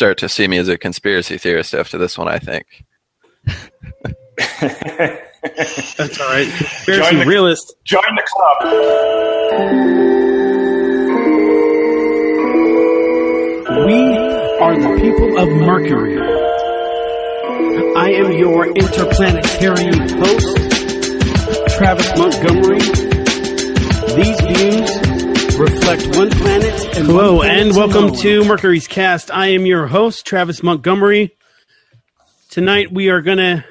start to see me as a conspiracy theorist after this one, I think. That's all right. Conspiracy realist. Join the club. We are the people of Mercury. I am your interplanetary host, Travis Montgomery. These views reflect one planet. And hello, and welcome to Mercury's Cast. I am your host, Travis Montgomery. Tonight we are going to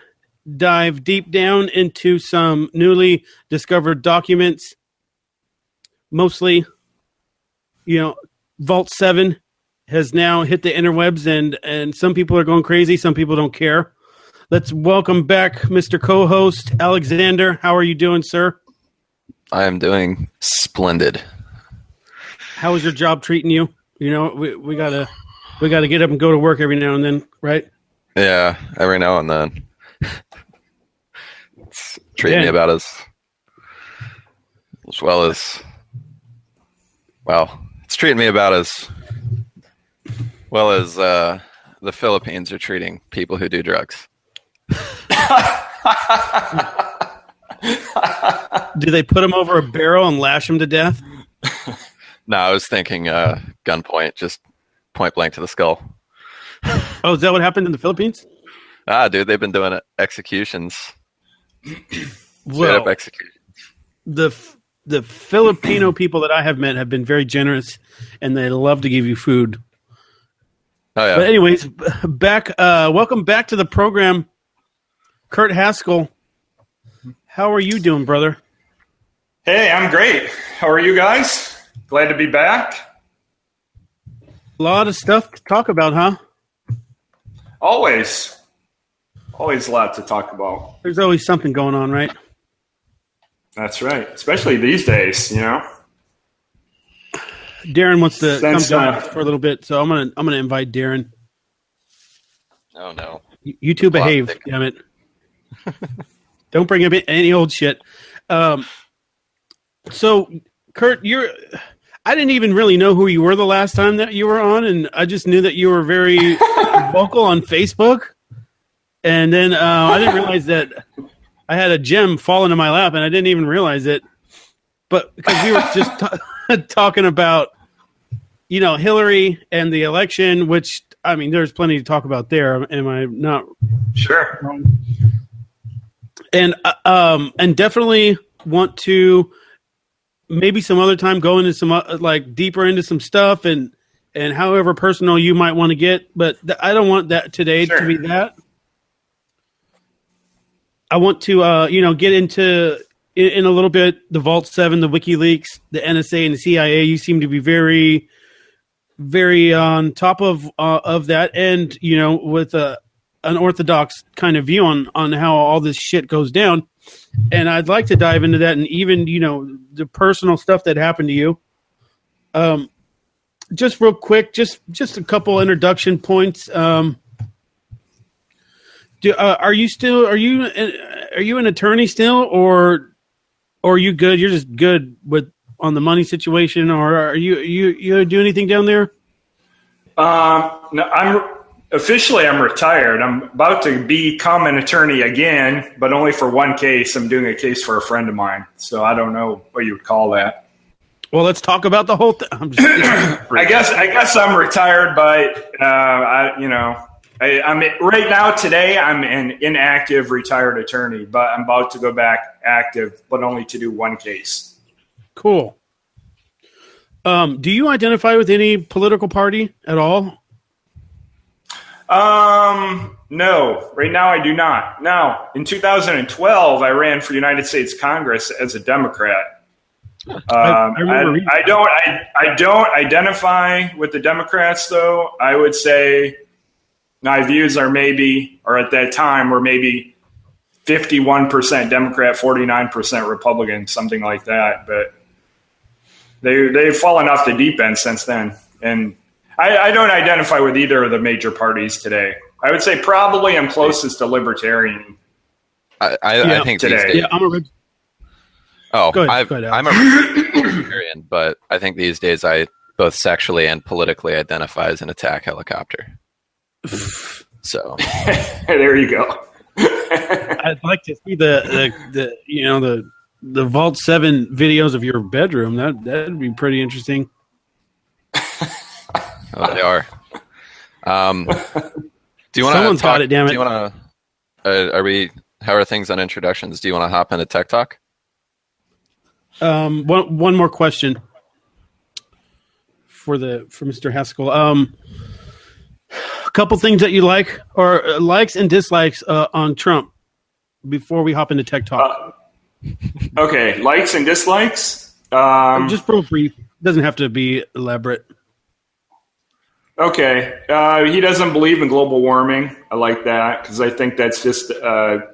dive deep down into some newly discovered documents. Mostly, Vault 7 has now hit the interwebs, and some people are going crazy, some people don't care. Let's welcome back Mr. Co-host Alexander. How are you doing, sir? I am doing splendid. How is your job treating you? We gotta get up and go to work every now and then, right? Yeah, every now and then. It's treating me about as well as, well, it's treating me about as well as the Philippines are treating people who do drugs. Do they put them over a barrel and lash them to death? No, I was thinking gunpoint, just point blank to the skull. Oh, is that what happened in the Philippines? Dude, they've been doing executions. Well, up executions. The Filipino people that I have met have been very generous, and they love to give you food. Oh yeah. But anyways, welcome back to the program, Kurt Haskell. How are you doing, brother? Hey, I'm great. How are you guys? Glad to be back. A lot of stuff to talk about, huh? Always a lot to talk about. There's always something going on, right? That's right. Especially these days, Darren wants to come down for a little bit, so I'm gonna invite Darren. Oh no! You two behave, damn it! Don't bring up any old shit. So, Kurt, I didn't even really know who you were the last time that you were on, and I just knew that you were very vocal on Facebook. And then I didn't realize that I had a gem fall into my lap, and I didn't even realize it. But because we were just talking about, Hillary and the election, which, I mean, there's plenty to talk about there. Am I not? Sure. And definitely want to maybe some other time go into some deeper into some stuff and however personal you might want to get. But I don't want that today to be that. I want to, get into in a little bit the Vault 7, the Wikileaks, the NSA, and the CIA. You seem to be very, very on top of that, and with an orthodox kind of view on how all this shit goes down. And I'd like to dive into that, and even the personal stuff that happened to you. Just real quick, just a couple introduction points. Are you an attorney still, or are you good? You're just good on the money situation, or are you do anything down there? No, I'm retired. I'm about to become an attorney again, but only for one case. I'm doing a case for a friend of mine, so I don't know what you would call that. Well, let's talk about the whole thing. I guess I'm retired, but I'm right now today. I'm an inactive retired attorney, but I'm about to go back active, but only to do one case. Cool. Do you identify with any political party at all? No. Right now, I do not. Now, in 2012, I ran for United States Congress as a Democrat. I don't identify with the Democrats, though. I would say my views are at that time were maybe 51% Democrat, 49% Republican, something like that. But they've fallen off the deep end since then. And I don't identify with either of the major parties today. I would say probably I'm closest to libertarian. I think today. These days, I'm a go ahead, I'm a libertarian, but I think these days I both sexually and politically identify as an attack helicopter. So there you go. I'd like to see the Vault 7 videos of your bedroom. That'd be pretty interesting. Oh, they are. Do you want to? Someone's got it. Damn it. Do you want to? Are we? How are things on introductions? Do you want to hop into Tech Talk? One more question for Mr. Haskell. A couple things that you like or likes and dislikes on Trump before we hop into Tech Talk. Okay, likes and dislikes. Just real brief. Doesn't have to be elaborate. Okay, he doesn't believe in global warming. I like that because I think that's just a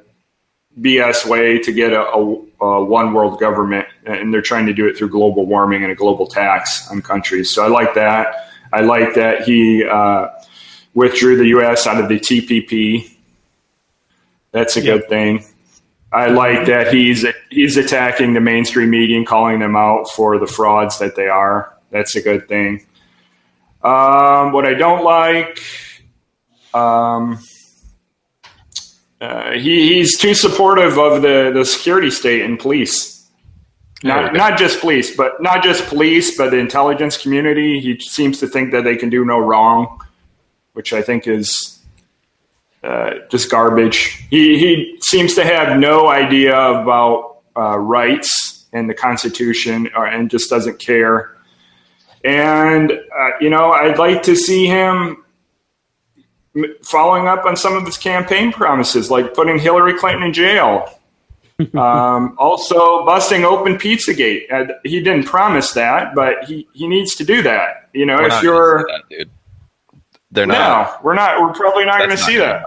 BS way to get a one world government, and they're trying to do it through global warming and a global tax on countries. So I like that. I like that he withdrew the U.S. out of the TPP. That's a good thing. I like that he's attacking the mainstream media and calling them out for the frauds that they are. That's a good thing. What I don't like, he's too supportive of the security state and police. Not just police, but the intelligence community. He seems to think that they can do no wrong, which I think is just garbage. He seems to have no idea about rights and the Constitution, and just doesn't care. And, I'd like to see him following up on some of his campaign promises, like putting Hillary Clinton in jail. Also busting open Pizzagate. He didn't promise that, but he needs to do that. If you're... That, dude. They're not. No, we're not. We're probably not going to see that.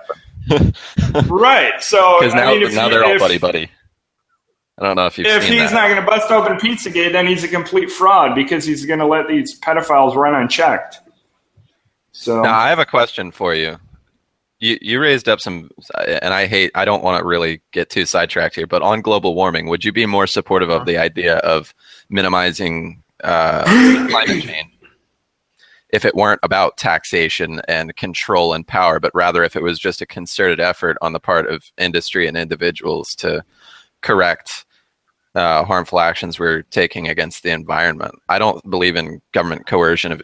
Right. So, because now they're all buddy. I don't know if if he's not going to bust open Pizzagate, then he's a complete fraud because he's going to let these pedophiles run unchecked. So now I have a question for you. You raised up some, and I don't want to really get too sidetracked here, but on global warming, would you be more supportive of the idea of minimizing climate change if it weren't about taxation and control and power, but rather if it was just a concerted effort on the part of industry and individuals to correct harmful actions we're taking against the environment? I don't believe in government coercion of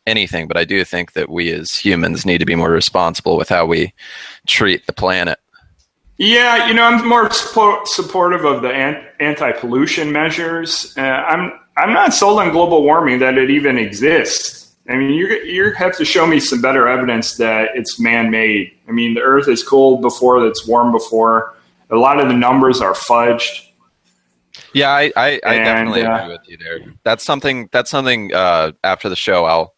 anything, but I do think that we as humans need to be more responsible with how we treat the planet. Yeah, I'm more supportive of the anti-pollution measures. I'm not sold on global warming, that it even exists. I mean, you have to show me some better evidence that it's man-made. I mean, the Earth is cold before, it's warm before. A lot of the numbers are fudged. Yeah, I definitely agree with you there. That's something. After the show,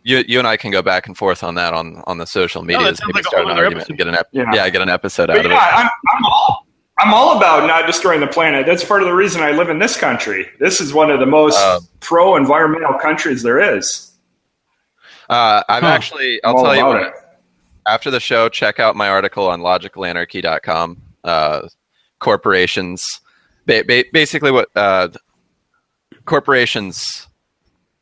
you and I can go back and forth on that on the social media. Maybe like start an argument and get an episode out of it. I'm all about not destroying the planet. That's part of the reason I live in this country. This is one of the most pro-environmental countries there is. I'll tell you what. After the show, check out my article on logicalanarchy.com. Corporations, basically what corporations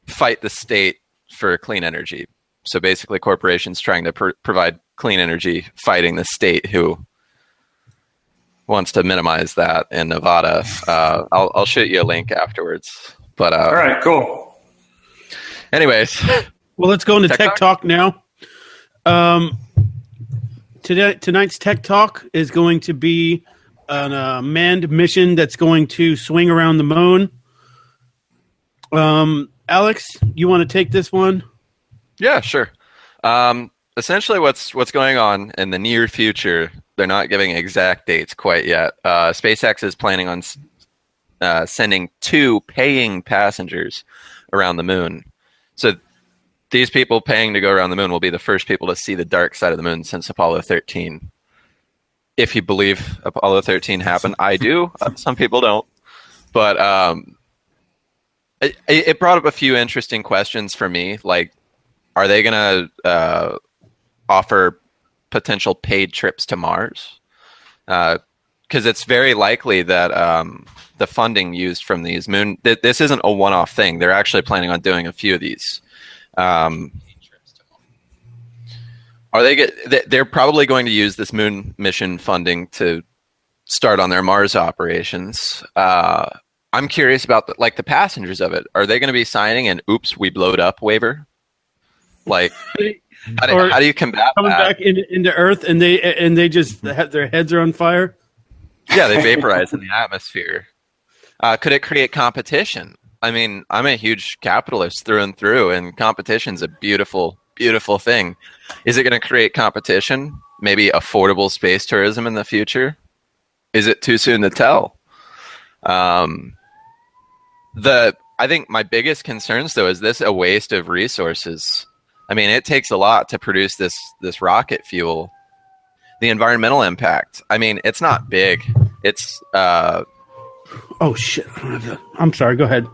fight the state for clean energy. So basically corporations trying to provide clean energy, fighting the state who wants to minimize that in Nevada. I'll shoot you a link afterwards. But all right, cool. Anyways, well, let's go into Tech Talk now. Tonight's Tech Talk is going to be an manned mission that's going to swing around the moon. Alex, you want to take this one? Yeah, sure. Essentially, what's going on in the near future, they're not giving exact dates quite yet. SpaceX is planning on sending 2 paying passengers around the moon. So these people paying to go around the moon will be the first people to see the dark side of the moon since Apollo 13. If you believe Apollo 13 happened, I do. Some people don't. But it brought up a few interesting questions for me. Like, are they going to offer potential paid trips to Mars? Because it's very likely that the funding used from these moon... This isn't a one-off thing. They're actually planning on doing a few of these. They're probably going to use this moon mission funding to start on their Mars operations. I'm curious about the passengers of it. Are they going to be signing an "Oops, we blowed up" waiver? Like, how do you combat coming that? back into Earth and they just their heads are on fire? Yeah, they vaporize in the atmosphere. Could it create competition? I mean, I'm a huge capitalist through and through, and competition's a beautiful, beautiful thing. Is it going to create competition? Maybe affordable space tourism in the future? Is it too soon to tell? I think my biggest concerns, though, is this a waste of resources? I mean, it takes a lot to produce this rocket fuel. The environmental impact, I mean, it's not big. It's oh shit! I'm sorry. Go ahead.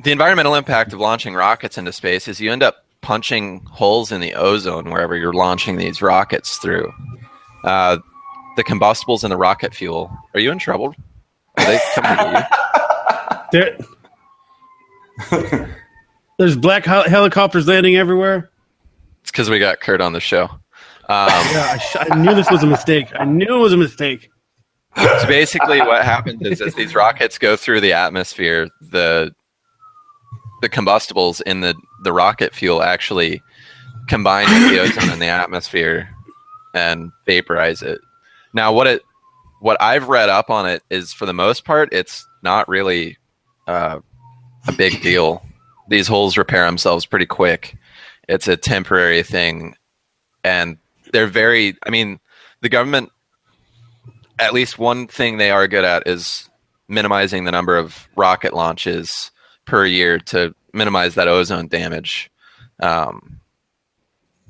The environmental impact of launching rockets into space is you end up punching holes in the ozone wherever you're launching these rockets through. The combustibles in the rocket fuel. Are you in trouble? Are they coming to you? There's black helicopters landing everywhere. It's because we got Kurt on the show. Yeah, I knew this was a mistake. I knew it was a mistake. So basically what happens is as these rockets go through the atmosphere, the combustibles in the rocket fuel actually combine with the ozone in the atmosphere and vaporize it. Now, what I've read up on it is, for the most part, it's not really a big deal. These holes repair themselves pretty quick. It's a temporary thing, and they're very. I mean, the government. At least one thing they are good at is minimizing the number of rocket launches per year to minimize that ozone damage. Kind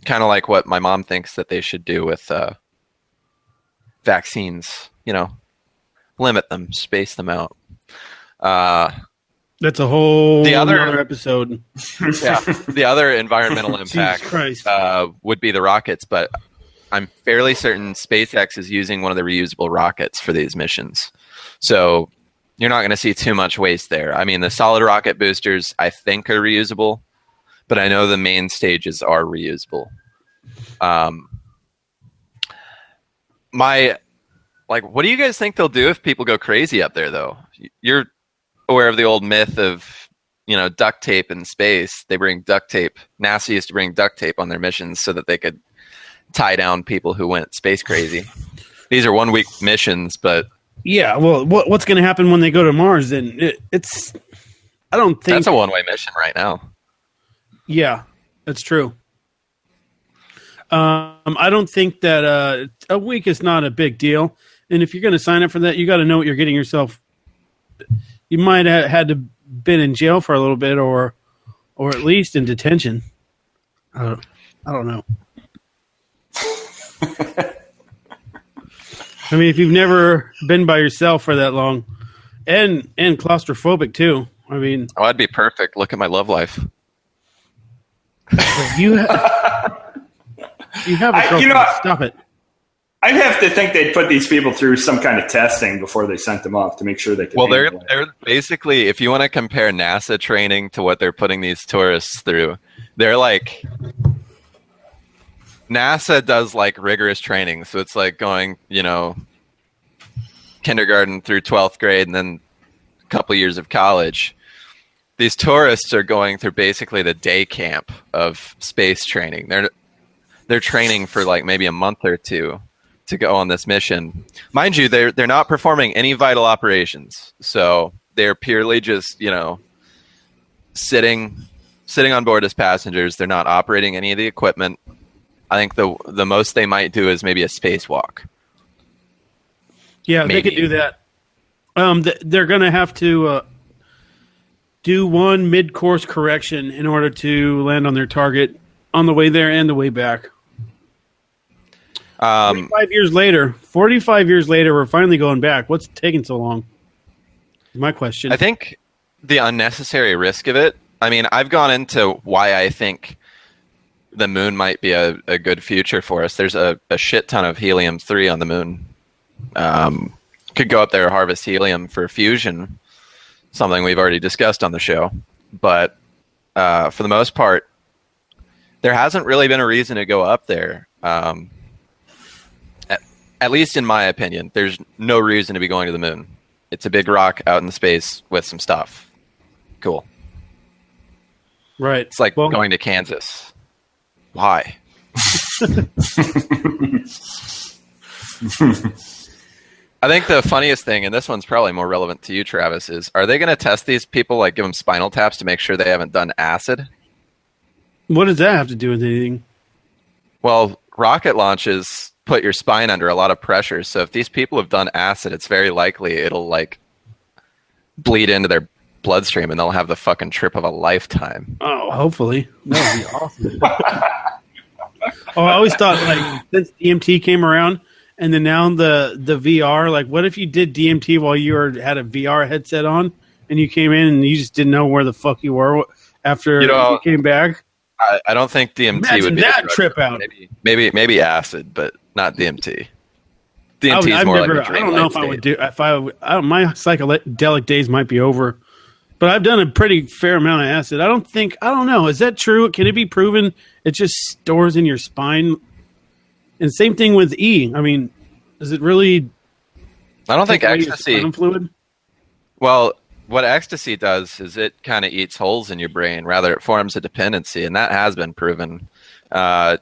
of like what my mom thinks that they should do with vaccines, limit them, space them out. That's a whole other episode. Yeah, the other environmental impact would be the rockets, but I'm fairly certain SpaceX is using one of the reusable rockets for these missions. So you're not going to see too much waste there. I mean, the solid rocket boosters, I think, are reusable, but I know the main stages are reusable. What do you guys think they'll do if people go crazy up there, though? You're aware of the old myth of, duct tape in space. They bring duct tape. NASA used to bring duct tape on their missions so that they could tie down people who went space crazy. These are 1-week missions, but yeah. Well, what's going to happen when they go to Mars? Then it's. I don't think that's a 1-way mission right now. Yeah, that's true. I don't think that a week is not a big deal, and if you're going to sign up for that, you got to know what you're getting yourself. You might have had to been in jail for a little bit, or at least in detention. I don't know. I mean, if you've never been by yourself for that long, and claustrophobic too. I mean, I'd be perfect. Look at my love life. You have a girlfriend. Stop it. I'd have to think they'd put these people through some kind of testing before they sent them off to make sure they could. Well, they're basically, if you want to compare NASA training to what they're putting these tourists through, they're like. NASA does rigorous training, so it's like going, kindergarten through 12th grade and then a couple years of college. These tourists are going through basically the day camp of space training. They're training for maybe a month or two to go on this mission. Mind you, they're not performing any vital operations, so they're purely just sitting on board as passengers. They're not operating any of the equipment. I think the most they might do is maybe a spacewalk. Yeah, maybe. They could do that. They're going to have to do one mid-course correction in order to land on their target on the way there and the way back. 45 years later, we're finally going back. What's taking so long? My question. I think the unnecessary risk of it. I mean, I've gone into why I think the moon might be a good future for us. There's a shit ton of helium-3 on the moon. Could go up there and harvest helium for fusion, something we've already discussed on the show. But for the most part, there hasn't really been a reason to go up there. At least in my opinion, there's no reason to be going to the moon. It's a big rock out in space with some stuff. Cool. Right. It's like going to Kansas. Why? I think the funniest thing, and this one's probably more relevant to you, Travis, is are they going to test these people, like give them spinal taps to make sure they haven't done acid? What does that have to do with anything? Well, rocket launches put your spine under a lot of pressure. So if these people have done acid, it's very likely it'll like bleed into their bloodstream and they'll have the fucking trip of a lifetime. Oh, hopefully. That would be awesome. Oh, I always thought, like, since DMT came around and then now the VR, like, what if you did DMT while you had a VR headset on and you came in and you just didn't know where the fuck you were after you came back? I don't think DMT Imagine would be that trip out. Maybe acid, but not DMT. DMT is more like a I don't know if I would do my psychedelic days might be over, but I've done a pretty fair amount of acid. I don't know. Is that true? Can it be proven? It just stores in your spine. And same thing with E. I mean, is it really? I don't think ecstasy. Fluid? Well, what ecstasy does is it kind of eats holes in your brain. Rather, it forms a dependency, and that has been proven. The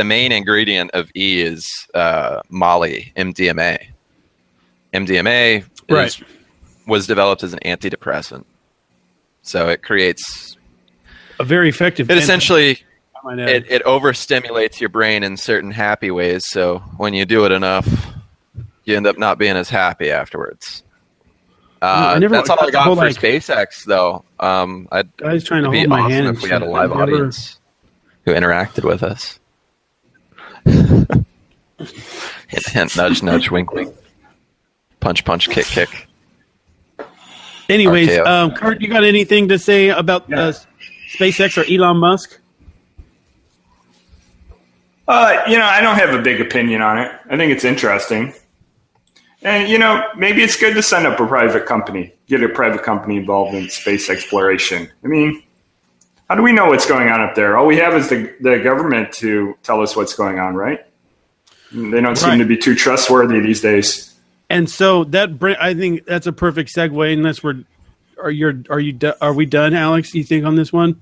main ingredient of E is Molly, MDMA. MDMA was developed as an antidepressant, so it creates a very effective. It essentially it overstimulates your brain in certain happy ways. So when you do it enough, you end up not being as happy afterwards. That's all I got for SpaceX, though. I was trying to hold my hand if we had a live audience who interacted with us. Hint, hint, nudge, nudge, wink, wink. Punch, punch, kick, kick. Anyways, Kurt, you got anything to say about SpaceX or Elon Musk? I don't have a big opinion on it. I think it's interesting. And, maybe it's good to send up a private company, get a private company involved in space exploration. I mean, how do we know what's going on up there? All we have is the government to tell us what's going on, right? They don't seem to be too trustworthy these days. And so I think that's a perfect segue. Unless are we done, Alex? You think on this one?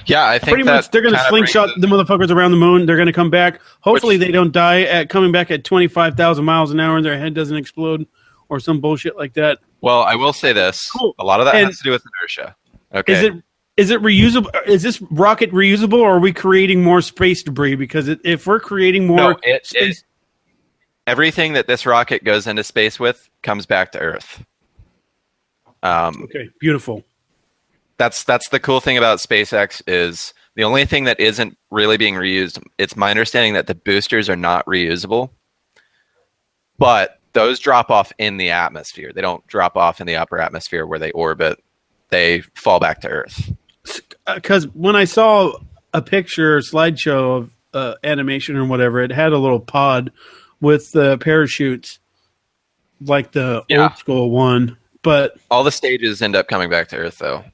Yeah, I think pretty much they're going to slingshot the motherfuckers around the moon. They're going to come back. Hopefully, they don't die coming back at 25,000 miles an hour and their head doesn't explode or some bullshit like that. Well, I will say this: a lot of that has to do with inertia. Okay, is it reusable? Is this rocket reusable, or are we creating more space debris? Because if we're creating more, everything that this rocket goes into space with comes back to Earth. Okay, beautiful. That's the cool thing about SpaceX is the only thing that isn't really being reused. It's my understanding that the boosters are not reusable, but those drop off in the atmosphere. They don't drop off in the upper atmosphere where they orbit. They fall back to Earth. Because when I saw a slideshow of animation or whatever, it had a little pod with the parachutes, like the old school one. But all the stages end up coming back to Earth, though.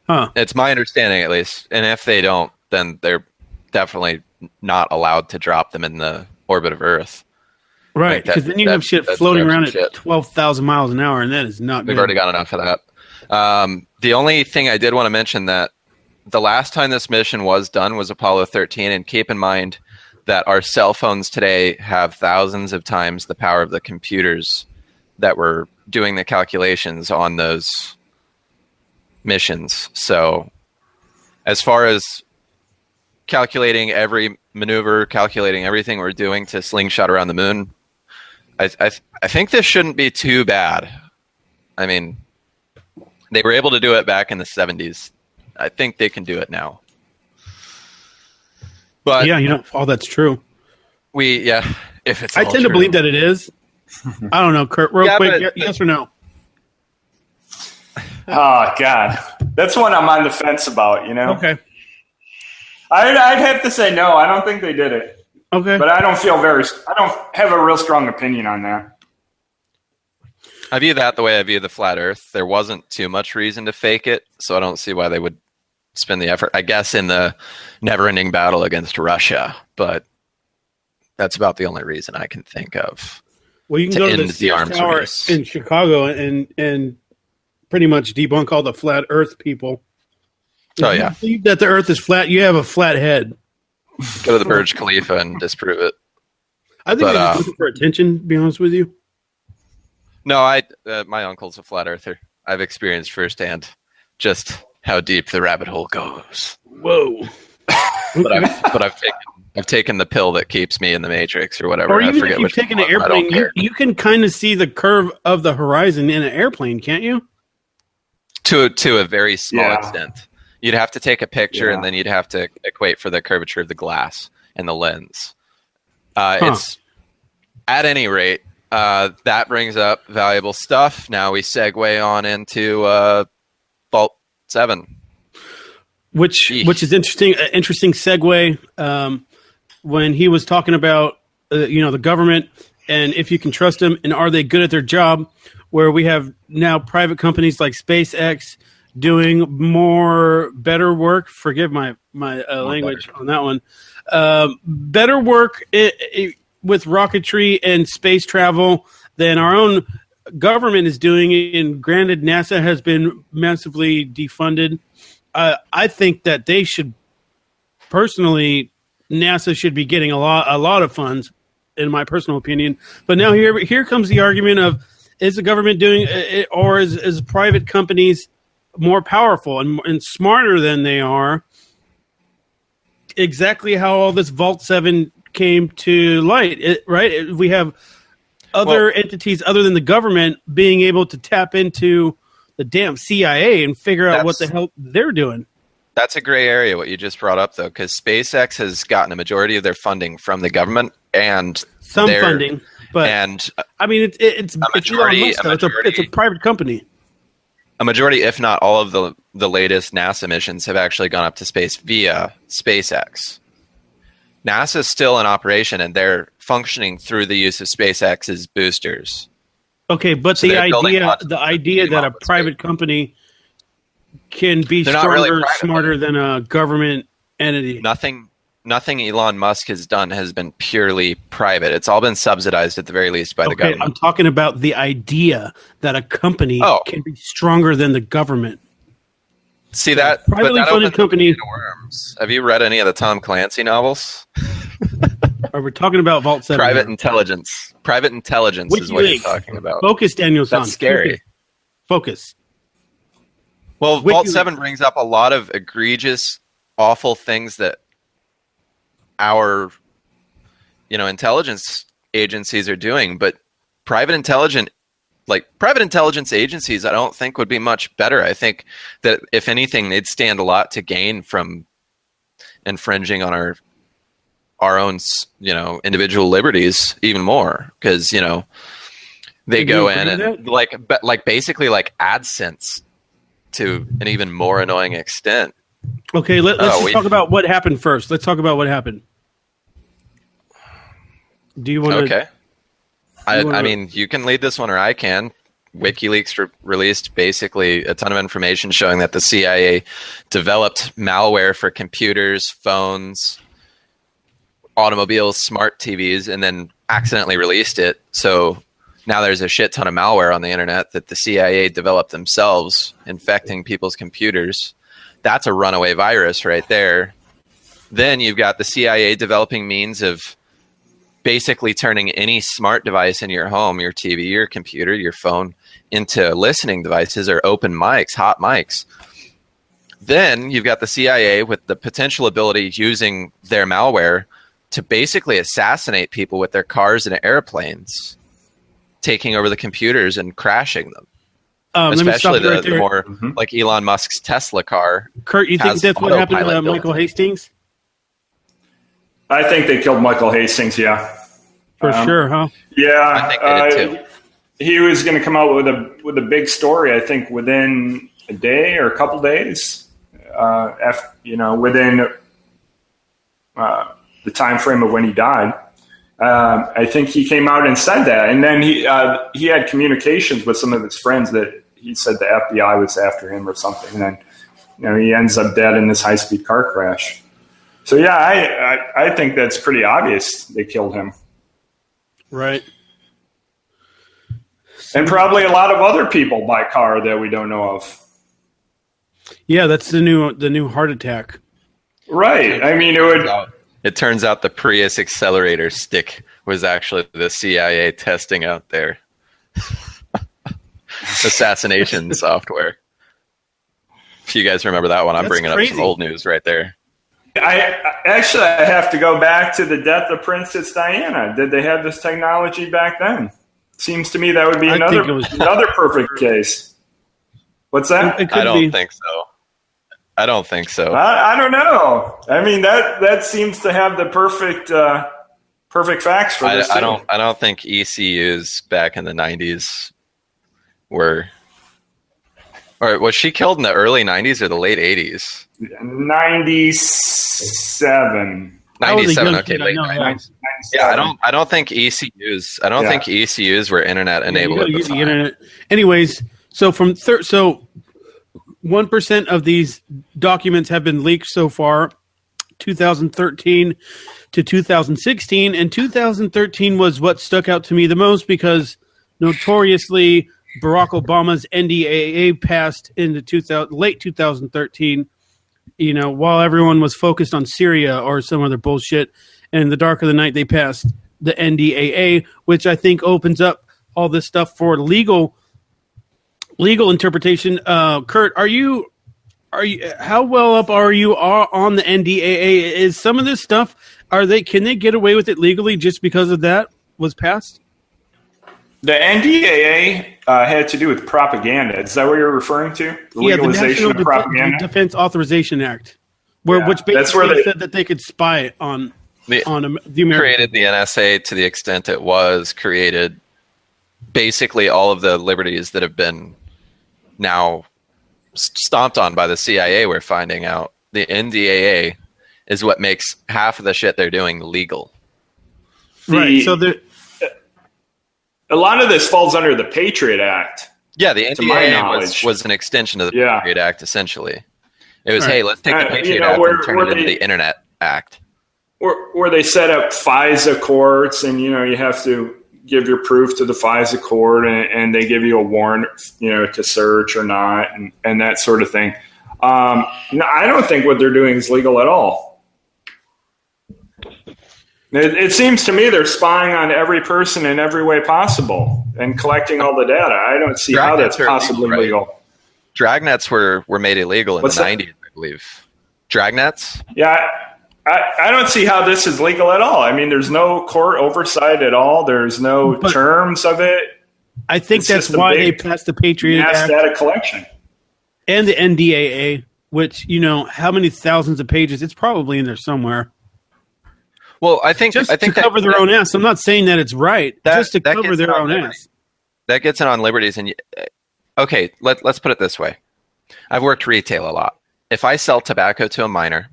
Huh. It's my understanding, at least. And if they don't, then they're definitely not allowed to drop them in the orbit of Earth. Right, because then you have shit floating around at 12,000 miles an hour, and that is not good. We've already got enough of that. The only thing I did want to mention that the last time this mission was done was Apollo 13, and keep in mind that our cell phones today have thousands of times the power of the computers that were doing the calculations on those missions. So as far as calculating every maneuver, calculating everything we're doing to slingshot around the moon, I think this shouldn't be too bad. I mean, they were able to do it back in the 70s. I think they can do it now. But yeah, all that's true. If it's I tend to believe that it is. I don't know, Kurt, real quick, yes or no? Oh, God. That's one I'm on the fence about, Okay. I'd have to say no. I don't think they did it. Okay. But I don't have a real strong opinion on that. I view that the way I view the flat Earth. There wasn't too much reason to fake it, so I don't see why they would spend the effort, I guess, in the never-ending battle against Russia. But that's about the only reason I can think of. Well, you can go to the Sears Tower in Chicago and pretty much debunk all the flat Earth people. If you believe that the Earth is flat, you have a flat head. Go to the Burj Khalifa and disprove it. I think they're just looking for attention, to be honest with you. No, my uncle's a flat earther. I've experienced firsthand just how deep the rabbit hole goes. Whoa. But I've taken the pill that keeps me in the Matrix or whatever. Or even if you've taken an airplane, you can kind of see the curve of the horizon in an airplane, can't you? To a very small extent. You'd have to take a picture and then you'd have to equate for the curvature of the glass and the lens. It's at any rate, that brings up valuable stuff. Now we segue on into Vault 7. Which is interesting. Interesting segue. When he was talking about the government and if you can trust them and are they good at their job, where we have now private companies like SpaceX doing better work. Forgive my language on that one. Better work with rocketry and space travel than our own government is doing. And granted, NASA has been massively defunded. I think that they should personally, NASA should be getting a lot of funds, in my personal opinion. But now here comes the argument of, is the government doing it, or is private companies more powerful and smarter than they are? Exactly how all this Vault 7 came to light, right? We have other entities other than the government being able to tap into the damn CIA and figure out what the hell they're doing. That's a gray area, what you just brought up, though, because SpaceX has gotten a majority of their funding from the government and some funding. But I mean, it's a private company. A majority, if not all, of the latest NASA missions have actually gone up to space via SpaceX. NASA is still in operation, and they're functioning through the use of SpaceX's boosters. Okay, but so the idea that a private company can be smarter than a government entity. Nothing Elon Musk has done has been purely private. It's all been subsidized at the very least by the government. I'm talking about the idea that a company can be stronger than the government. See that? Privately funded company. Worms. Have you read any of the Tom Clancy novels? Are we talking about Vault 7? Private intelligence. Private intelligence is what you're talking about. Focus, Daniel-san. That's scary. Focus. Well, Vault 7 brings up a lot of egregious, awful things that our intelligence agencies are doing, but private intelligence agencies I don't think would be much better. I think that if anything, they'd stand a lot to gain from infringing on our own individual liberties even more, because they go in and basically AdSense to an even more annoying extent. Okay, let's talk about what happened first. Let's talk about what happened. Do you want to? Okay. I mean, you can lead this one or I can. WikiLeaks released basically a ton of information showing that the CIA developed malware for computers, phones, automobiles, smart TVs, and then accidentally released it. So now there's a shit ton of malware on the internet that the CIA developed themselves, infecting people's computers. That's a runaway virus right there. Then you've got the CIA developing means of basically turning any smart device in your home, your TV, your computer, your phone, into listening devices or open mics, hot mics. Then you've got the CIA with the potential ability using their malware to basically assassinate people with their cars and airplanes, taking over the computers and crashing them. Especially the more like Elon Musk's Tesla car. Kurt, you think that's what happened to Michael Hastings? I think they killed Michael Hastings, yeah. For sure, huh? Yeah. I think they did too. He was going to come out with a big story, I think, within a day or a couple days. Within the time frame of when he died. I think he came out and said that. And then he had communications with some of his friends that he said the FBI was after him or something. And then he ends up dead in this high-speed car crash. So yeah, I think that's pretty obvious they killed him. Right. And probably a lot of other people by car that we don't know of. Yeah, that's the new heart attack. Right. I mean, it turns out the Prius accelerator stick was actually the CIA testing out their assassination software. If you guys remember that one, I'm bringing up some old news right there. I have to go back to the death of Princess Diana. Did they have this technology back then? Seems to me that would be another perfect case. What's that? I don't think so. I don't think so. I don't know. I mean, that seems to have the perfect facts for this. I don't think ECUs back in the 90s were. Or was she killed in the early 90s or the late 80s? 97. 97. Okay, late 90s. Yeah, I don't think ECUs. I don't think ECUs were internet enabled at the time. Internet. Anyways, so 1% of these documents have been leaked so far, 2013 to 2016, and 2013 was what stuck out to me the most because notoriously Barack Obama's NDAA passed in the late 2013. While everyone was focused on Syria or some other bullshit, and in the dark of the night they passed the NDAA, which I think opens up all this stuff for legal interpretation. Kurt, are you how well up are you on the NDAA? Is some of this stuff can they get away with it legally just because of that was passed? The NDAA had to do with propaganda. Is that what you're referring to? The legalization of propaganda? Defense Authorization Act, which basically said that they could spy on the American. Created the NSA to the extent it was created. Basically, all of the liberties that have been now stomped on by the CIA, we're finding out the NDAA is what makes half of the shit they're doing legal. Right. So a lot of this falls under the Patriot Act. Yeah, the NDAA was an extension of the Patriot Act, essentially. It was, hey, let's take the Patriot Act and turn it into the Internet Act. Where they set up FISA courts, and, you have to give your proof to the FISA court, and they give you a warrant, to search or not, and that sort of thing. No, I don't think what they're doing is legal at all. It seems to me they're spying on every person in every way possible and collecting all the data. I don't see how that's possibly legal. Dragnets were made illegal in the 90s, I believe. Dragnets? Yeah, I don't see how this is legal at all. I mean, there's no court oversight at all. There's no terms of it. I think that's why they passed the Patriot Act. Data collection. And the NDAA, which, how many thousands of pages? It's probably in there somewhere. Well, I think to cover their own ass. I'm not saying that it's right. Just to cover their own ass. That gets in on liberties. And okay, let's put it this way. I've worked retail a lot. If I sell tobacco to a minor,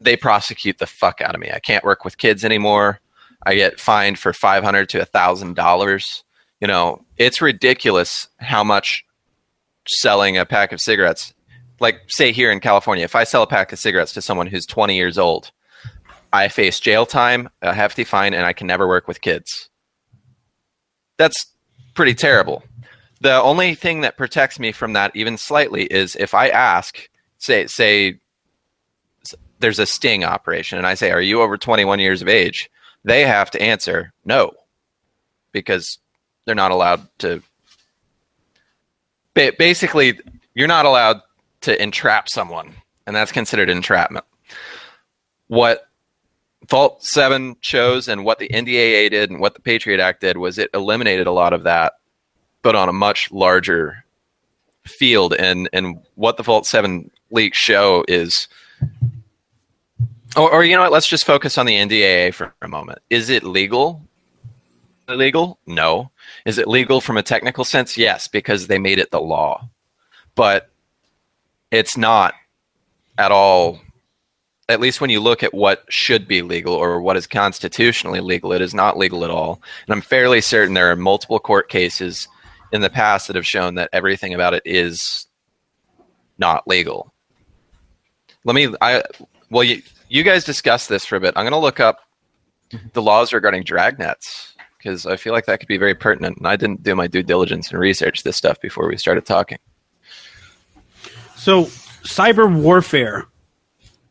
they prosecute the fuck out of me. I can't work with kids anymore. I get fined for $500 to $1,000. It's ridiculous how much selling a pack of cigarettes, like say here in California, if I sell a pack of cigarettes to someone who's 20 years old, I face jail time, a hefty fine, and I can never work with kids. That's pretty terrible. The only thing that protects me from that even slightly is if I ask, say there's a sting operation, and I say, are you over 21 years of age? They have to answer no, because they're not allowed to. Basically, you're not allowed to entrap someone, and that's considered entrapment. What Vault 7 shows and what the NDAA did and what the Patriot Act did was it eliminated a lot of that, but on a much larger field. And what the Vault 7 leaks show is, or you know what, let's just focus on the NDAA for a moment. Is it legal? Illegal? No. Is it legal from a technical sense? Yes, because they made it the law. But it's not at all. At least when you look at what should be legal or what is constitutionally legal, it is not legal at all. And I'm fairly certain there are multiple court cases in the past that have shown that everything about it is not legal. You guys discuss this for a bit. I'm going to look up the laws regarding dragnets because I feel like that could be very pertinent. And I didn't do my due diligence and research this stuff before we started talking. So, cyber warfare.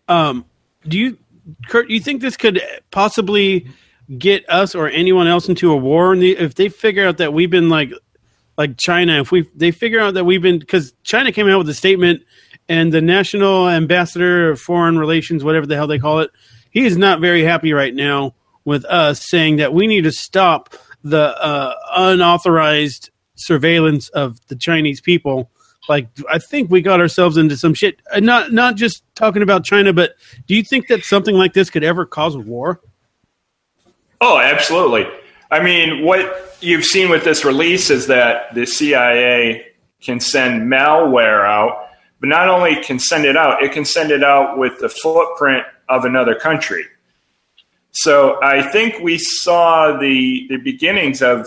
Kurt, you think this could possibly get us or anyone else into a war? If they figure out that we've been like China, they figure out that we've been, because China came out with a statement, and the national ambassador of foreign relations, whatever the hell they call it, he is not very happy right now with us, saying that we need to stop the unauthorized surveillance of the Chinese people. Like, I think we got ourselves into some shit. Not just talking about China, but do you think that something like this could ever cause a war? Oh, absolutely. I mean, what you've seen with this release is that the CIA can send malware out, but not only can send it out, it can send it out with the footprint of another country. So I think we saw the beginnings of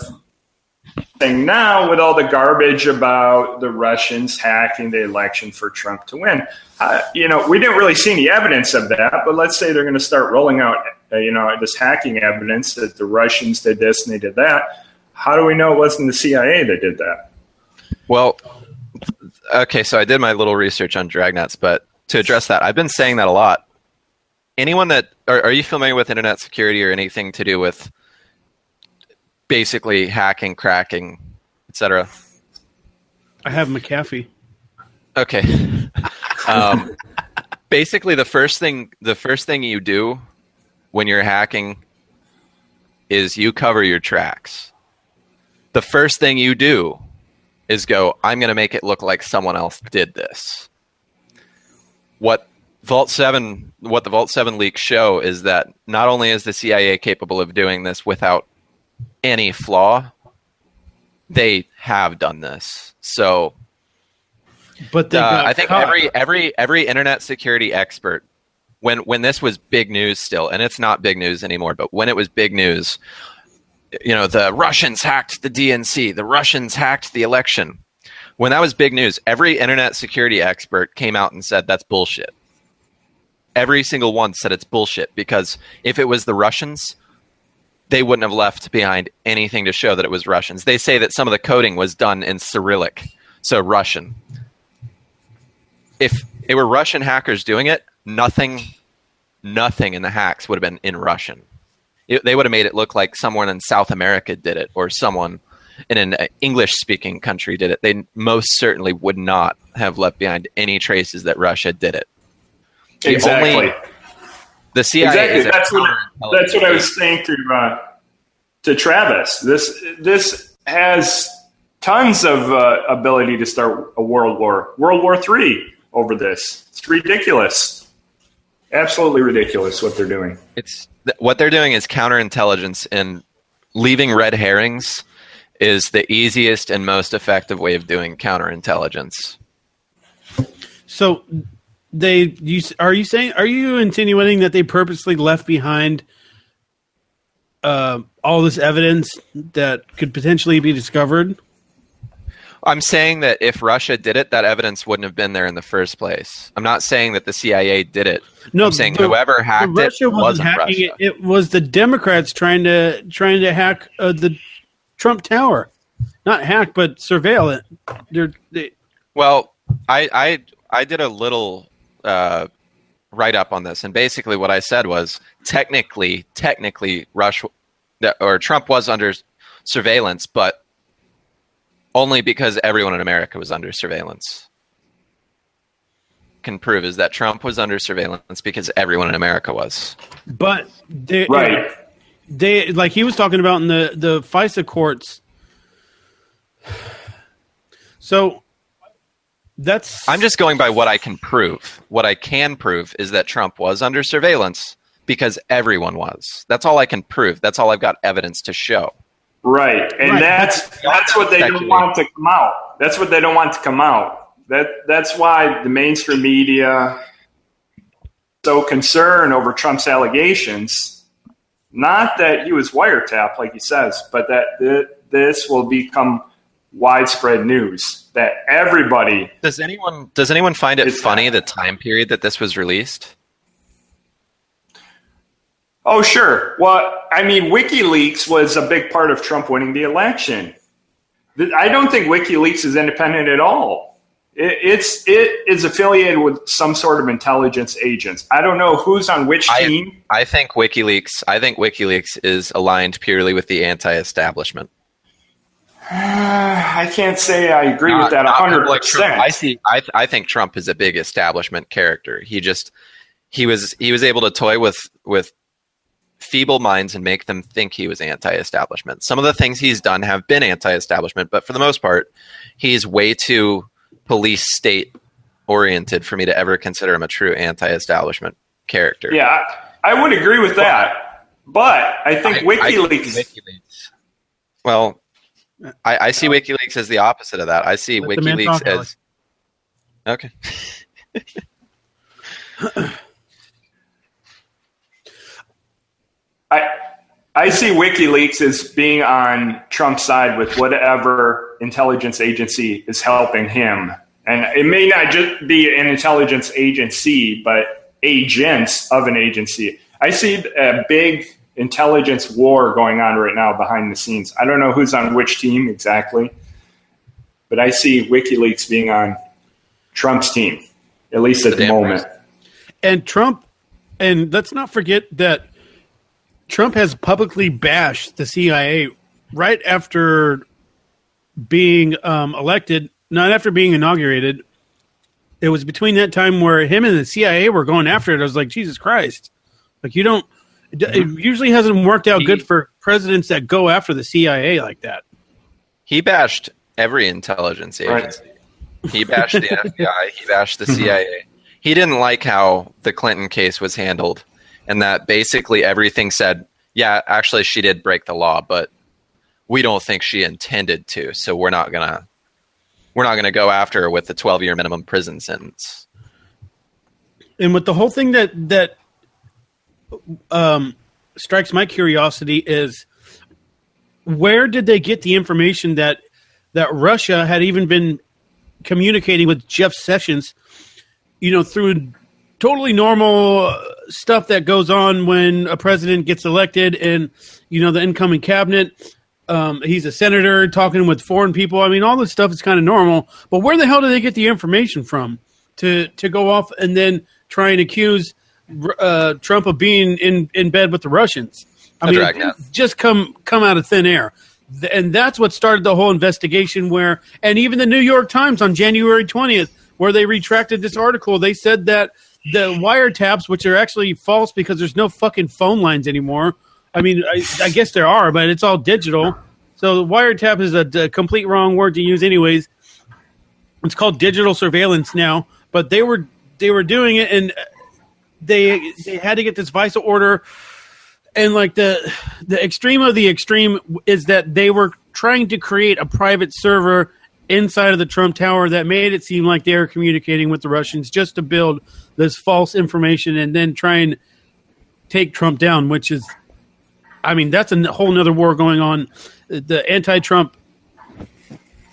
thing now with all the garbage about the Russians hacking the election for Trump to win. We didn't really see any evidence of that, but let's say they're going to start rolling out, this hacking evidence that the Russians did this and they did that. How do we know it wasn't the CIA that did that? Well, okay, so I did my little research on dragnets, but to address that, I've been saying that a lot. Anyone that are you familiar with internet security or anything to do with basically hacking, cracking, etc.? I have McAfee. Okay. Basically, the first thing you do when you're hacking is you cover your tracks. The first thing you do is go, I'm going to make it look like someone else did this. What the Vault 7 leaks show is that not only is the CIA capable of doing this without any flaw, they have done this. So, but I think every internet security expert, when this was big news still, and it's not big news anymore, but when it was big news, the Russians hacked the DNC, the Russians hacked the election. When that was big news, every internet security expert came out and said that's bullshit. Every single one said it's bullshit, because if it was the Russians, they wouldn't have left behind anything to show that it was Russians. They say that some of the coding was done in Cyrillic, so Russian. If it were Russian hackers doing it, nothing in the hacks would have been in Russian. They would have made it look like someone in South America did it, or someone in an English-speaking country did it. They most certainly would not have left behind any traces that Russia did it. Exactly. The CIA. Exactly. That's what I was saying to Travis. This has tons of ability to start a World War III over this. It's ridiculous. Absolutely ridiculous what they're doing. What they're doing is counterintelligence, and leaving red herrings is the easiest and most effective way of doing counterintelligence. So are you insinuating that they purposely left behind all this evidence that could potentially be discovered? I'm saying that if Russia did it, that evidence wouldn't have been there in the first place. I'm not saying that the CIA did it. No, I'm saying whoever hacked it wasn't Russia. It was the Democrats trying to hack the Trump Tower. Not hack, but surveil it. Well, I did a little write-up on this, and basically what I said was technically Trump was under surveillance, but only because everyone in America was under surveillance. Can prove is that Trump was under surveillance because everyone in America was. But they like he was talking about in the FISA courts. So I'm just going by what I can prove. What I can prove is that Trump was under surveillance because everyone was. That's all I can prove. That's all I've got evidence to show. Right. And that's what they don't want to come out. That's what they don't want to come out. That's why the mainstream media is so concerned over Trump's allegations. Not that he was wiretapped, like he says, but that this will become widespread news that everybody. Does anyone find it funny the time period that this was released? Oh, sure. Well, I mean, WikiLeaks was a big part of Trump winning the election. I don't think WikiLeaks is independent at all. It is affiliated with some sort of intelligence agents. I don't know who's on which team. I think WikiLeaks is aligned purely with the anti-establishment. I can't say I agree with that 100%. I think Trump is a big establishment character. He was able to toy with feeble minds and make them think he was anti-establishment. Some of the things he's done have been anti-establishment, but for the most part, he's way too police state oriented for me to ever consider him a true anti-establishment character. Yeah, I would agree with that. But I think WikiLeaks. Well, I see WikiLeaks as the opposite of that. I see WikiLeaks as okay. I see WikiLeaks as being on Trump's side with whatever intelligence agency is helping him. And it may not just be an intelligence agency, but agents of an agency. I see a big intelligence war going on right now behind the scenes. I don't know who's on which team exactly, but I see WikiLeaks being on Trump's team, at least at the moment. And Trump, and let's not forget that Trump has publicly bashed the CIA right after being elected, not after being inaugurated. It was between that time where him and the CIA were going after it. I was like, Jesus Christ. Like, you don't, it usually hasn't worked out good for presidents that go after the CIA like that. He bashed every intelligence agency. Right. He bashed the FBI. He bashed the CIA. He didn't like how the Clinton case was handled. And that basically everything said, yeah, actually she did break the law, but we don't think she intended to, so we're not gonna go after her with the 12-year minimum prison sentence. And with the whole thing that strikes my curiosity is, where did they get the information that Russia had even been communicating with Jeff Sessions, through totally normal stuff that goes on when a president gets elected and, the incoming cabinet, he's a senator talking with foreign people. I mean, all this stuff is kind of normal, but where the hell do they get the information from to go off and then try and accuse Trump of being in bed with the Russians? I mean, just come out of thin air. And that's what started the whole investigation and even the New York Times on January 20th, where they retracted this article, they said that the wiretaps, which are actually false because there's no fucking phone lines anymore. I mean, I guess there are, but it's all digital. So wiretap is a complete wrong word to use anyways. It's called digital surveillance now, but they were doing it, and they had to get this FISA order. And like the extreme of the extreme is that they were trying to create a private server inside of the Trump Tower that made it seem like they were communicating with the Russians just to build this false information and then try and take Trump down, which is, I mean, that's a whole nother war going on. The anti-Trump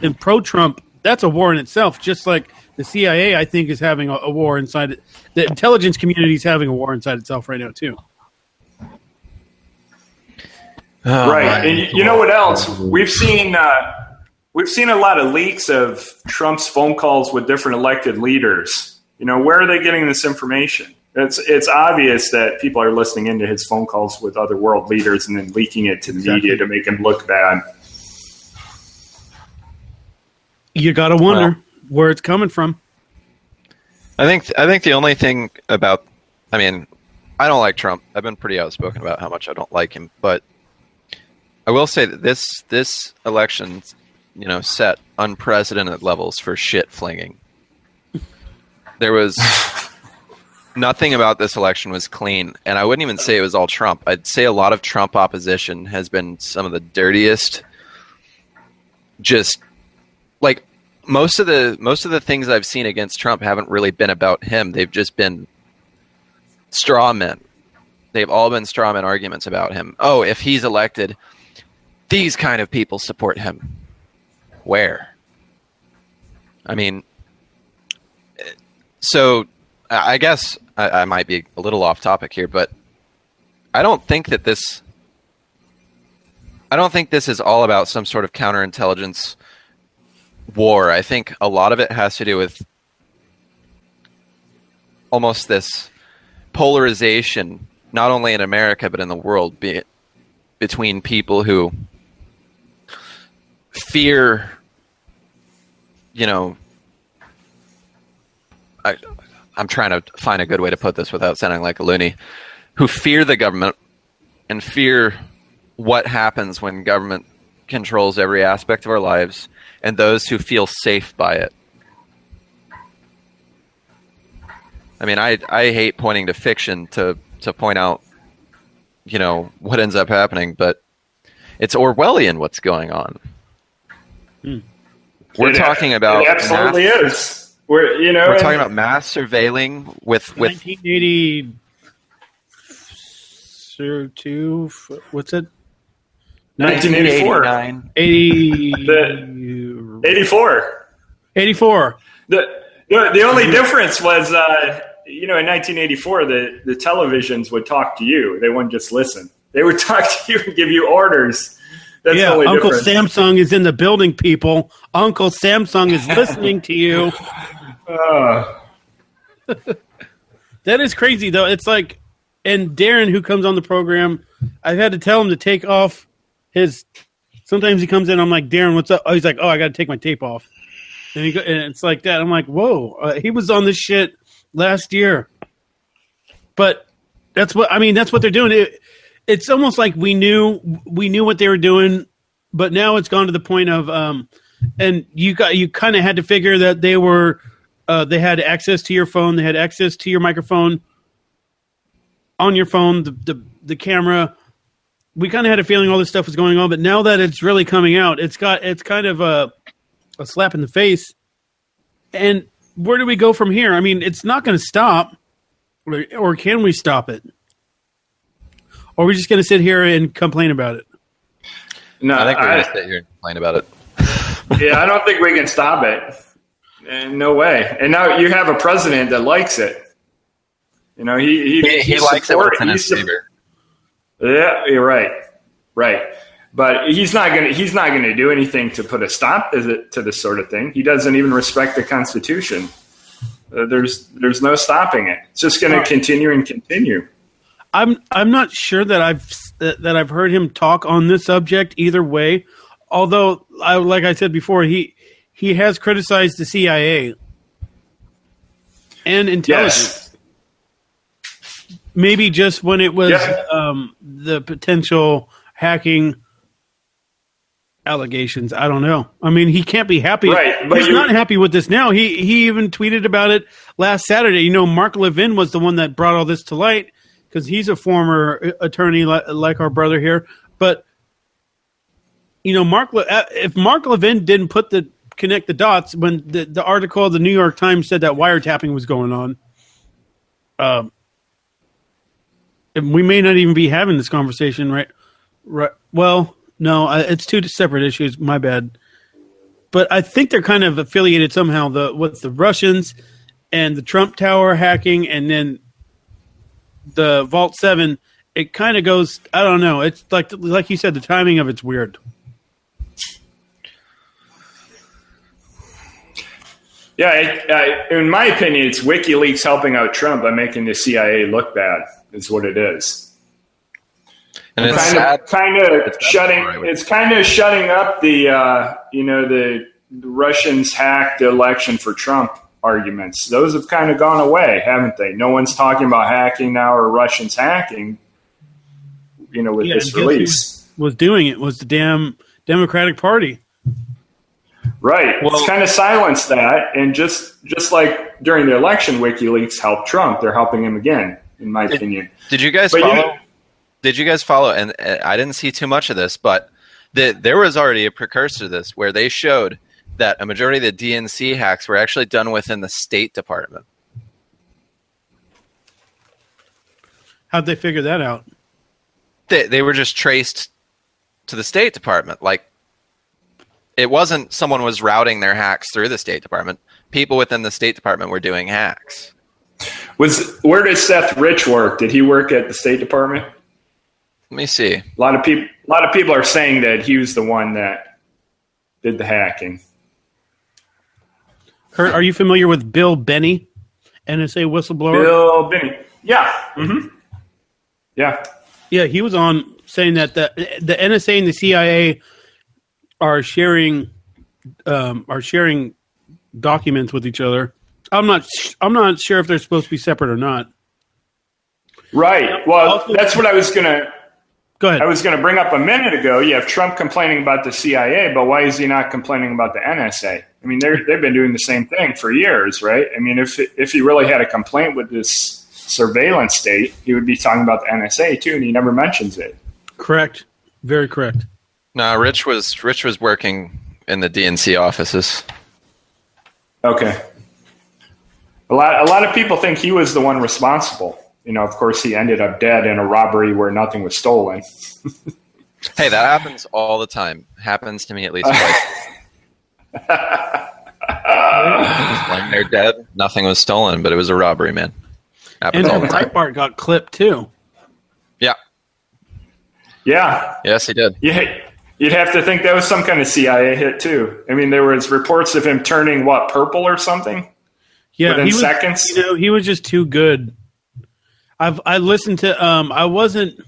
and pro-Trump, that's a war in itself, just like the CIA, I think, is having a war inside it. The intelligence community is having a war inside itself right now, too. Right. And you know what else? We've seen a lot of leaks of Trump's phone calls with different elected leaders. Where are they getting this information? It's obvious that people are listening into his phone calls with other world leaders and then leaking it to the media to make him look bad. You got to wonder where it's coming from. I think the only thing about, I mean, I don't like Trump. I've been pretty outspoken about how much I don't like him, but I will say that this election, set unprecedented levels for shit flinging. There was nothing about this election was clean, and I wouldn't even say it was all Trump. I'd say a lot of Trump opposition has been some of the dirtiest. Just like most of the things I've seen against Trump haven't really been about him. They've just been straw men. They've all been straw man arguments about him. Oh, if he's elected, these kind of people support him. Where? I mean, so I guess I might be a little off topic here, but I don't think this is all about some sort of counterintelligence war. I think a lot of it has to do with almost this polarization, not only in America but in the world, between people who fear, I'm trying to find a good way to put this without sounding like a loony, who fear the government and fear what happens when government controls every aspect of our lives, and those who feel safe by it. I mean, I hate pointing to fiction to point out, what ends up happening, but it's Orwellian what's going on. We're talking about it absolutely is. We're talking about mass surveilling with 1982. What's it? 1984. 84. 84. The only difference was, in 1984, the televisions would talk to you. They wouldn't just listen. They would talk to you and give you orders. That's the only Uncle difference. Samsung is in the building, people. Uncle Samsung is listening to you. That is crazy, though. It's like, and Darren, who comes on the program, I've had to tell him to take off his. Sometimes he comes in, I'm like, Darren, what's up? Oh, he's like, I got to take my tape off. And it's like that. I'm like, whoa. He was on this shit last year. But that's what they're doing. It's almost like we knew what they were doing, but now it's gone to the point of, and you kind of had to figure that they had access to your phone, they had access to your microphone on your phone, the camera. We kind of had a feeling all this stuff was going on, but now that it's really coming out, it's kind of a slap in the face. And where do we go from here? I mean, it's not going to stop, or can we stop it? Or are we just going to sit here and complain about it? No, I think we're going to sit here and complain about it. Yeah, I don't think we can stop it. No way. And now you have a president that likes it. He likes it when it's in his favor. Yeah, you're right. Right. But he's not going to do anything to put a stop to this sort of thing. He doesn't even respect the Constitution. There's no stopping it. It's just going to continue and continue. I'm not sure that I've heard him talk on this subject either way. Although, like I said before, he has criticized the CIA and intelligence. Yes. Maybe just when it was the potential hacking allegations. I don't know. I mean, he can't be happy. Right, but he's not happy with this now. He even tweeted about it last Saturday. Mark Levin was the one that brought all this to light because he's a former attorney like our brother here. But, if Mark Levin didn't connect the dots when the article of the New York Times said that wiretapping was going on, we may not even be having this conversation, right? Well, no, it's two separate issues. My bad. But I think they're kind of affiliated somehow with the Russians and the Trump Tower hacking, and then the Vault 7. It kind of goes. I don't know. It's like you said, the timing of it's weird. Yeah, in my opinion, it's WikiLeaks helping out Trump by making the CIA look bad. Is what it is. And it's kind of shutting up the Russians hacked the election for Trump arguments. Those have kind of gone away, haven't they? No one's talking about hacking now or Russians hacking. With this release, was doing it was the damn Democratic Party. Right. Well, it's kind of silenced that, and just like during the election, WikiLeaks helped Trump. They're helping him again, in my opinion. Did you guys follow? Did you guys follow? And I didn't see too much of this, but there was already a precursor to this where they showed that a majority of the DNC hacks were actually done within the State Department. How'd they figure that out? They were just traced to the State Department. Like, it wasn't someone was routing their hacks through the State Department. People within the State Department were doing hacks. Where did Seth Rich work? Did he work at the State Department? Let me see. A lot of people are saying that he was the one that did the hacking. Kurt, are you familiar with Bill Benny, NSA whistleblower? Bill Benny. Yeah. Mm-hmm. Yeah. Yeah, he was on saying that the NSA and the CIA are sharing documents with each other. I'm not sure if they're supposed to be separate or not. Right. Well, that's what I was gonna. Go ahead. I was going to bring up a minute ago. You have Trump complaining about the CIA, but why is he not complaining about the NSA? I mean, they've been doing the same thing for years, right? I mean, if he really had a complaint with this surveillance state, he would be talking about the NSA too, and he never mentions it. Correct. Very correct. No, Rich was working in the DNC offices. Okay. A lot of people think he was the one responsible. You know, of course, he ended up dead in a robbery where nothing was stolen. Hey, that happens all the time. Happens to me at least twice. When they're dead, nothing was stolen, but it was a robbery, man. Happens all And the time. Breitbart got clipped too. Yeah. Yeah. Yes, he did. Yeah. You'd have to think that was some kind of CIA hit too. I mean, there was reports of him turning purple or something. Yeah, within he was, seconds. You know, he was just too good. I listened to. I wasn't.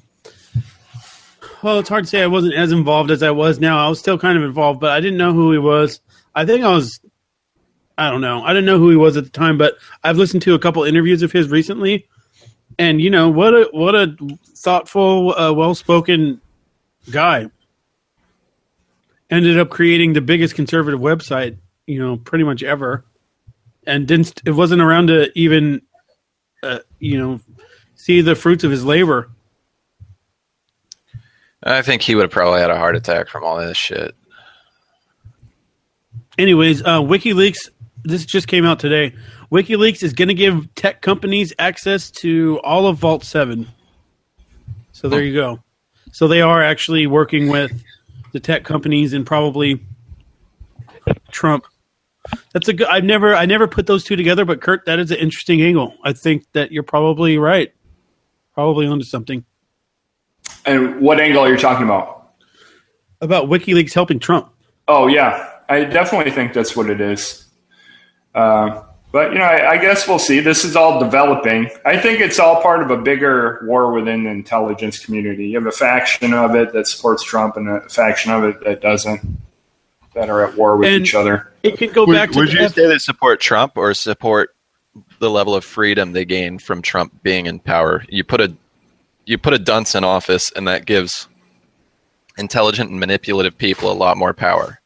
Well, it's hard to say I wasn't as involved as I was now. I was still kind of involved, but I didn't know who he was. I think I was. I don't know. I didn't know who he was at the time, but I've listened to a couple interviews of his recently, and you know what a thoughtful, well-spoken guy. Ended up creating the biggest conservative website, you know, pretty much ever, and it wasn't around to even, you know, see the fruits of his labor. I think he would have probably had a heart attack from all this shit. Anyways, WikiLeaks, this just came out today. WikiLeaks is going to give tech companies access to all of Vault 7. So there you go. So they are actually working with the tech companies and probably Trump. That's a good. I never put those two together, but Kurt, that is an interesting angle. I think that you're probably right. Probably onto something. And what angle are you talking about? About WikiLeaks helping Trump. Oh yeah, I definitely think that's what it is. But you know, I guess we'll see. This is all developing. I think it's all part of a bigger war within the intelligence community. You have a faction of it that supports Trump and a faction of it that doesn't, that are at war with each other. It could go back to. Would you say they support Trump or support the level of freedom they gain from Trump being in power? You put a dunce in office, and that gives intelligent and manipulative people a lot more power.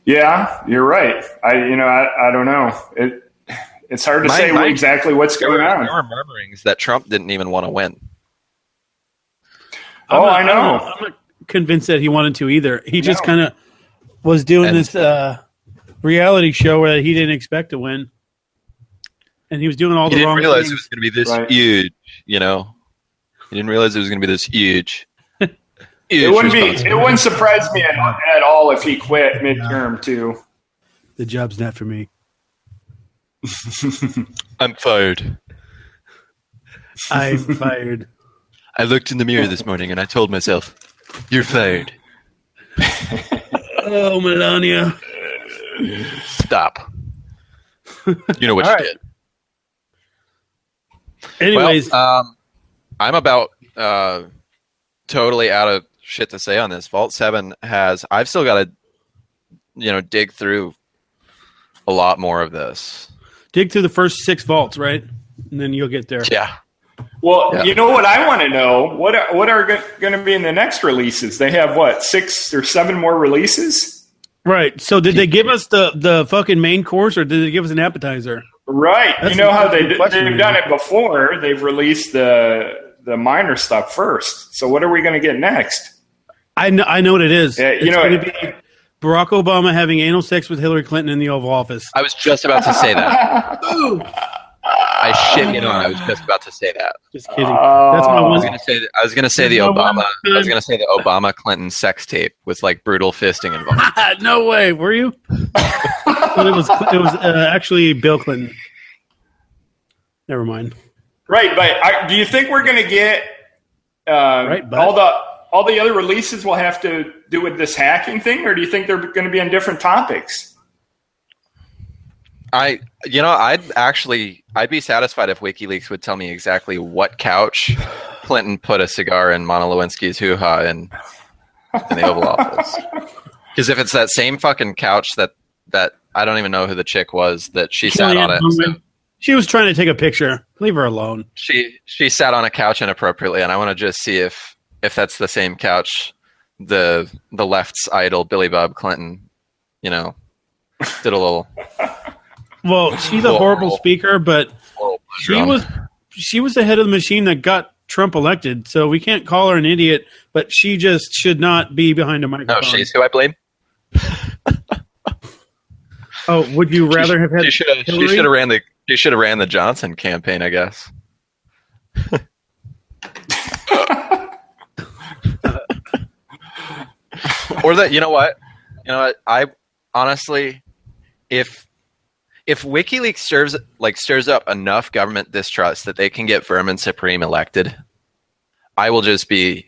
Yeah, you're right. I don't know. It's hard to say exactly what's going on. There were murmurings that Trump didn't even want to win. I know. I'm not convinced that he wanted to either. He just kind of was doing this reality show where he didn't expect to win. And he was doing all the wrong things. He didn't realize it was going to be this huge, you know. He didn't realize it was going to be this huge. It wouldn't surprise me at all if he quit midterm too. The job's not for me. I'm fired. I'm fired. I looked in the mirror this morning and I told myself, "You're fired." Oh, Melania. Stop. You know what you did. Anyways. Well, I'm about totally out of shit to say on this. Vault 7 I've still got to, dig through a lot more of this. Dig through the first 6 vaults, right? And then you'll get there. Yeah. Well, You know what I want to know? What are going to be in the next releases? They have 6 or 7 more releases? Right. So did they give us the fucking main course, or did they give us an appetizer? Right. That's, you know how they've done it before. They've released the minor stuff first. So what are we going to get next? I know what it is. Yeah, it's going to be Barack Obama having anal sex with Hillary Clinton in the Oval Office. I was just about to say that. I shit you not. I was just about to say that. Just kidding. That's my I one. was gonna say the Obama Clinton sex tape with like brutal fisting involved. No way. Were you? But it was actually Bill Clinton. Never mind. Right, but do you think we're going to get all the other releases will have to do with this hacking thing, or do you think they're going to be on different topics? I'd be satisfied if WikiLeaks would tell me exactly what couch Clinton put a cigar in Monica Lewinsky's hoo-ha in the Oval Office. Because if it's that same fucking couch that I don't even know who the chick was that she sat on it. So she was trying to take a picture. Leave her alone. She sat on a couch inappropriately, and I want to just see if that's the same couch the left's idol Billy Bob Clinton, did a little. Well, she's a horrible speaker, but she was the head of the machine that got Trump elected. So we can't call her an idiot, but she just should not be behind a microphone. No, she's who I blame. Oh, would you rather have had? She should have ran the Johnson campaign, I guess. Or that, you know what? I honestly, if WikiLeaks stirs up enough government distrust that they can get Vermin Supreme elected, I think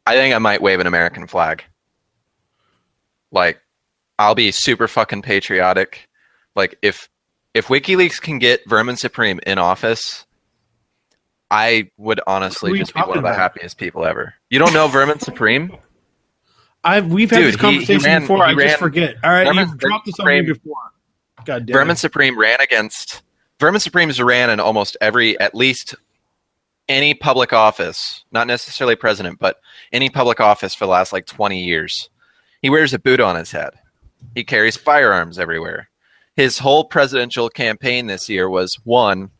I might wave an American flag. Like, I'll be super fucking patriotic. Like, if WikiLeaks can get Vermin Supreme in office, I would honestly just be one of the happiest people ever. You don't know Vermin Supreme? We've had this conversation before. I just forget. All right, you've dropped this on me before. God damn. Vermin Supreme Supreme's ran in almost at least any public office, not necessarily president, but any public office for the last 20 years. He wears a boot on his head. He carries firearms everywhere. His whole presidential campaign this year was 1,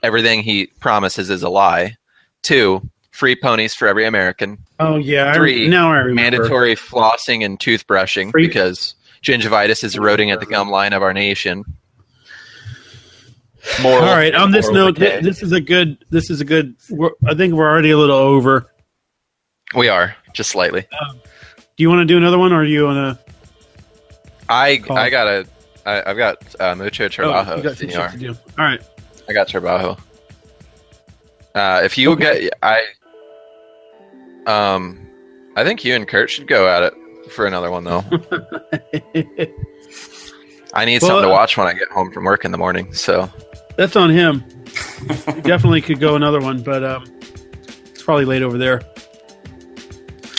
everything he promises is a lie. 2, free ponies for every American. Oh yeah. 3, now I remember. Mandatory flossing and toothbrushing because gingivitis is eroding at the gum line of our nation. All right. On this note, this is a good. I think we're already a little over. We are just slightly. Do you want to do another one, or do you want to? I've got mucho trabajo. You got some shit to do. All right. I got trabajo. If you get, I think you and Kurt should go at it for another one though. I need something to watch when I get home from work in the morning. So that's on him. You definitely could go another one, but it's probably late over there.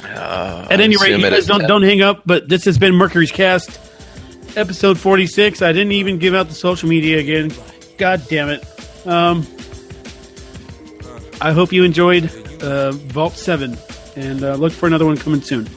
At any rate, you guys don't hang up. But this has been Mercury's Cast, episode 46. I didn't even give out the social media again. God damn it. I hope you enjoyed Vault 7, and look for another one coming soon.